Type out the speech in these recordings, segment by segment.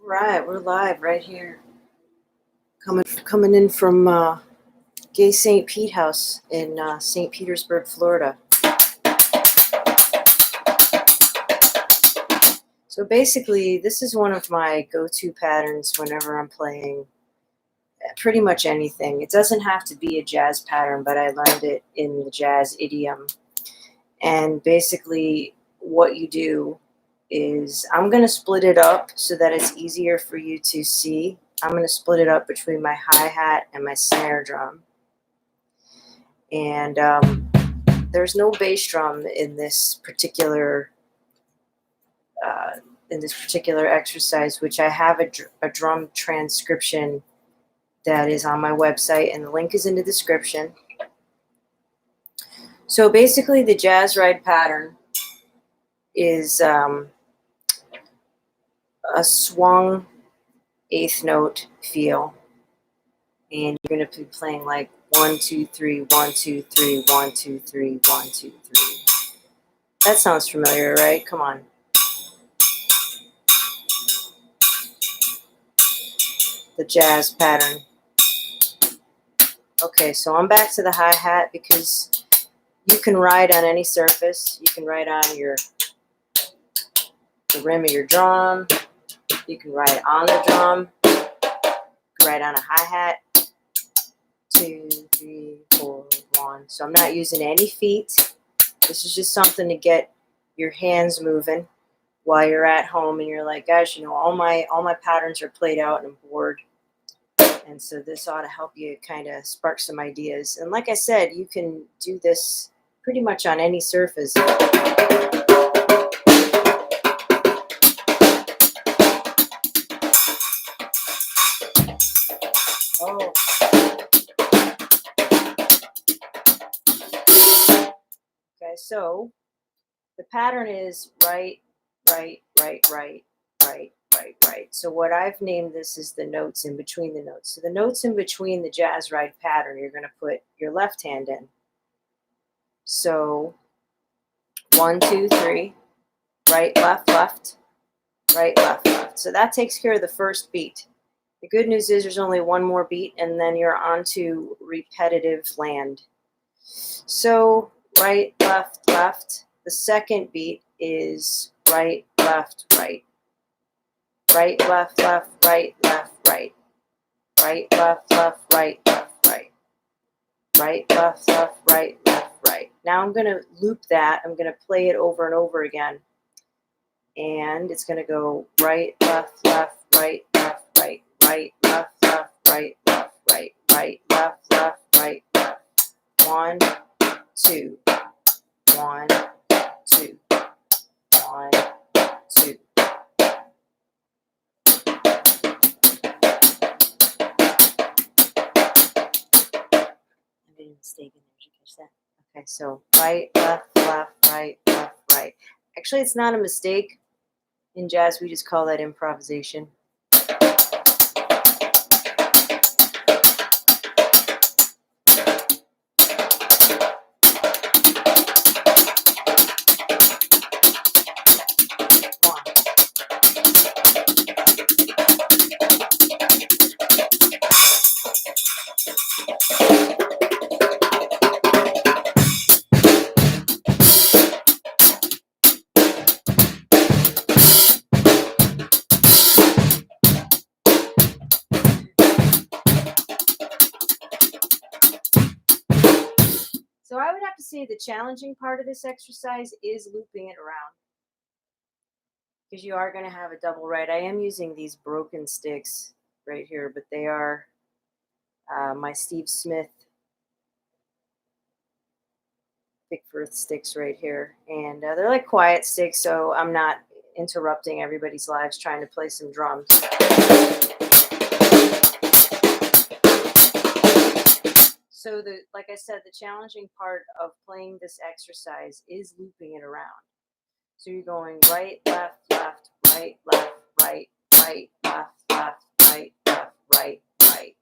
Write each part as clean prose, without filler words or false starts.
Right, we're live right here, coming in from Gay St. Pete House in St. Petersburg, Florida. So basically, this is one of my go-to patterns whenever I'm playing pretty much anything. It doesn't have to be a jazz pattern, but I learned it in the jazz idiom. And basically, what you do is I'm going to split it up so that it's easier for you to see. I'm going to split it up between my hi-hat and my snare drum. And there's no bass drum in this particular exercise, which I have a drum transcription that is on my website, and the link is in the description. So basically, the jazz ride pattern is a swung eighth note feel, and you're going to be playing like 1 2 3 1 2 3 1 2 3 1 2 3. That sounds familiar, right? Come on. The jazz pattern. Okay, so I'm back to the hi-hat because you can ride on any surface. You can ride on the rim of your drum. You can ride on the drum. You can ride on a hi-hat. 2 3 4 1. So I'm not using any feet. This is just something to get your hands moving while you're at home and you're like, gosh, all my patterns are played out and I'm bored. And so this ought to help you kind of spark some ideas. And like I said, you can do this pretty much on any surface. Oh. Okay, so the pattern is right, right, right, right, right, right, right. So what I've named this is the notes in between the notes. So the notes in between the jazz ride pattern, you're going to put your left hand in. So 1 2 3, right, left, left, right, left, left. So that takes care of the first beat. The good news is there's only one more beat, and then you're on to repetitive land. So right, left, left. The second beat is right, left, right. Right, left, left, right, left, right. Right, left, left, right, left, right. Right, left, left, right, left, right. Now I'm going to loop that. I'm going to play it over and over again. And it's going to go right, left, left, right, left, right. Right, left, left, right, left, right. Right, left, left, right, left. 1 2 1 2 1 2. I made a mistake in there. Did you catch that? Okay, so right, left, left, right, left, right. Actually, it's not a mistake. In jazz, we just call that improvisation. So I would have to say the challenging part of this exercise is looping it around, because you are going to have a double ride. I am using these broken sticks right here, but they are my Steve Smith Pickforth sticks right here. And they're like quiet sticks, so I'm not interrupting everybody's lives trying to play some drums. So like I said, the challenging part of playing this exercise is looping it around. So you're going right, left, left, right, left, right, right, left, left, right, left, right, right.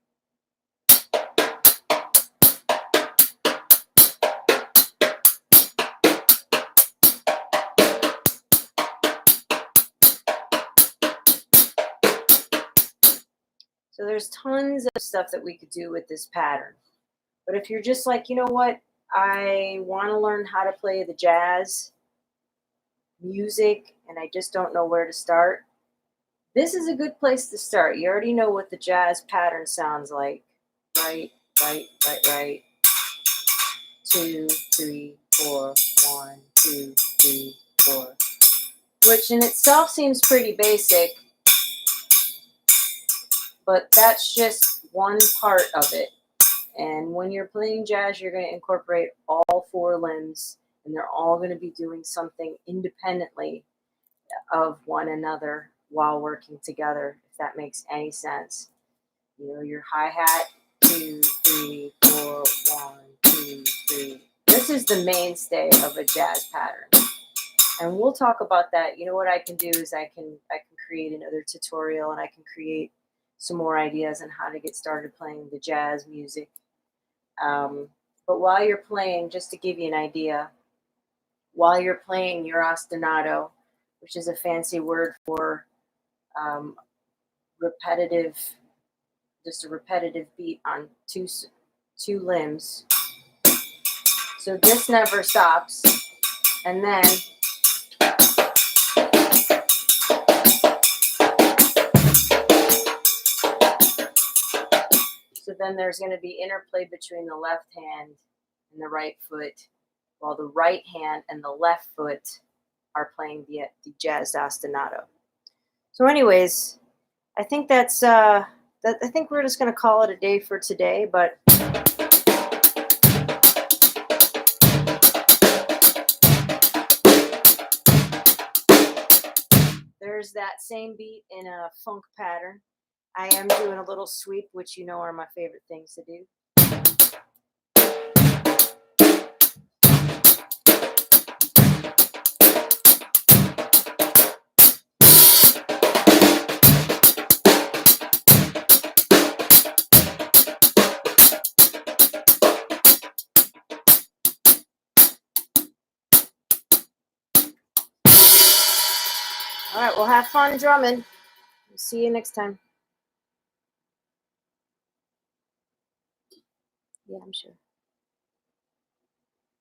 there's tons of stuff that we could do with this pattern. But if you're just like, you know what, I want to learn how to play the jazz music and I just don't know where to start, this is a good place to start. You already know what the jazz pattern sounds like. Right, right, right, right. 2, 3, 4, 1, 2, 3, 4. Which in itself seems pretty basic, but that's just one part of it. And when you're playing jazz, you're going to incorporate all 4 limbs, and they're all going to be doing something independently of one another while working together, if that makes any sense. You know, your hi-hat, 2, 3, 4, 1, 2, 3. This is the mainstay of a jazz pattern. And we'll talk about that. You know what I can do is I can create another tutorial, and I can create some more ideas on how to get started playing the jazz music. But while you're playing, just to give you an idea, while you're playing your ostinato, which is a fancy word for repetitive, just a repetitive beat on two limbs. So this never stops. And then there's going to be interplay between the left hand and the right foot, while the right hand and the left foot are playing the jazz ostinato. So anyways, I think that's I think we're just going to call it a day for today, but there's that same beat in a funk pattern. I am doing a little sweep, which you know are my favorite things to do. All right, well, have fun drumming. See you next time. Yeah, I'm sure.